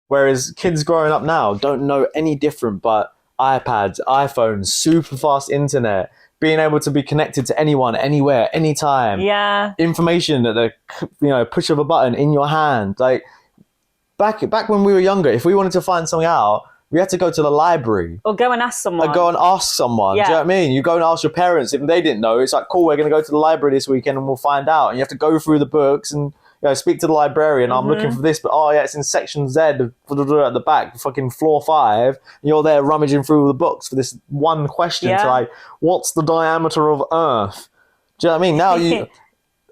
Whereas kids growing up now don't know any different but iPads, iPhones, super fast internet, being able to be connected to anyone, anywhere, anytime. Yeah. Information at the push of a button in your hand. Like back when we were younger, if we wanted to find something out, we had to go to the library. Or go and ask someone. Like go and ask someone. Yeah. Do you know what I mean? You go and ask your parents if they didn't know. It's like, cool, we're going to go to the library this weekend and we'll find out. And you have to go through the books and speak to the librarian. I'm looking for this, but it's in section Z at the back, fucking floor 5. And you're there rummaging through the books for this one question. Yeah. To like, what's the diameter of Earth? Do you know what I mean? Now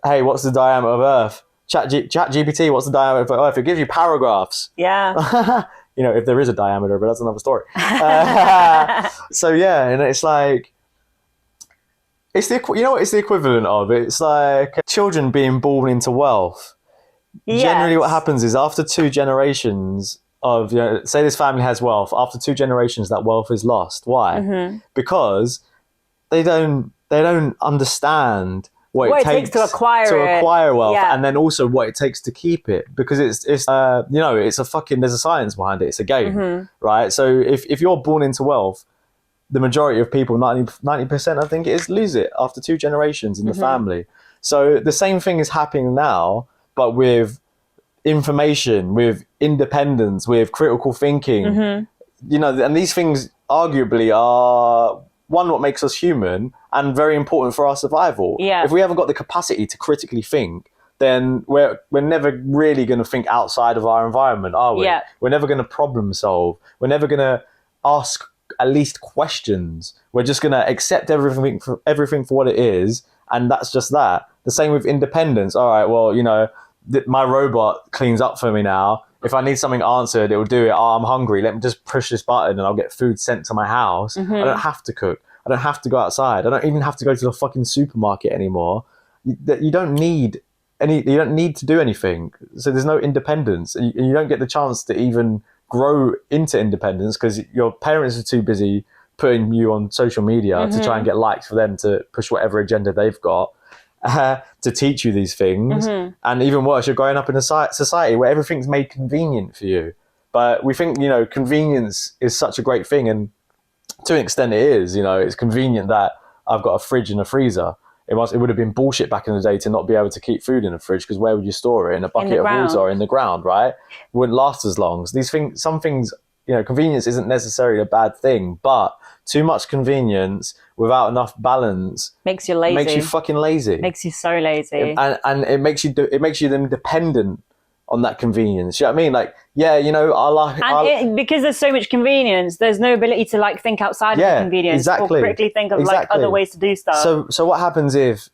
hey, what's the diameter of Earth? Chat GPT, what's the diameter of Earth? It gives you paragraphs. Yeah. If there is a diameter, but that's another story. So yeah, and it's like, it's it's the equivalent of? It's like children being born into wealth. Yes. Generally what happens is after 2 generations of, say this family has wealth, after 2 generations that wealth is lost. Why? Mm-hmm. Because they don't understand what it takes to acquire wealth, and then also what it takes to keep it, because it's it's a fucking, there's a science behind it. It's a game, right? So if you're born into wealth, the majority of people, 90% I think it is, lose it after 2 generations in the family. So the same thing is happening now, but with information, with independence, with critical thinking. And these things arguably are what makes us human and very important for our survival. Yeah. If we haven't got the capacity to critically think, then we're never really going to think outside of our environment, are we? Yeah. We're never going to problem solve. We're never going to ask at least questions. We're just going to accept everything for what it is, and that's just that. The same with independence. All right, well, my robot cleans up for me now. If I need something answered, it will do it. Oh, I'm hungry. Let me just push this button and I'll get food sent to my house. I don't have to cook. I don't have to go outside. I don't even have to go to the fucking supermarket anymore. You don't need to do anything. So there's no independence. And you don't get the chance to even grow into independence because your parents are too busy putting you on social media to try and get likes for them to push whatever agenda they've got. To teach you these things. And even worse, you're growing up in a society where everything's made convenient for you. But we think, convenience is such a great thing, and to an extent it is. It's convenient that I've got a fridge and a freezer. It would have been bullshit back in the day to not be able to keep food in a fridge, because where would you store it? In a bucket of water or in the ground, right? It wouldn't last as long. So some things, convenience isn't necessarily a bad thing, but too much convenience without enough balance makes you lazy. Makes you fucking lazy. Makes you so lazy. And it makes you then dependent on that convenience. You know what I mean? Like, because there's so much convenience, there's no ability to think outside of the convenience. Exactly. Or critically think of other ways to do stuff. So what happens if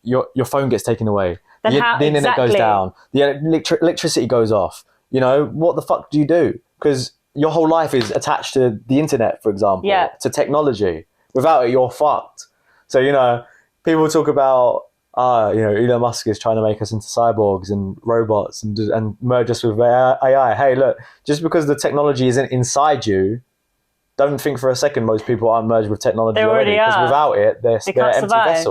your phone gets taken away? Then the internet goes down, the electricity goes off. What the fuck do you do? Because your whole life is attached to the internet, for example, to technology. Without it, you're fucked. So, people talk about, Elon Musk is trying to make us into cyborgs and robots and merge us with AI. Hey, look, just because the technology isn't inside you, don't think for a second most people aren't merged with technology already. Because without it, they're empty vessels.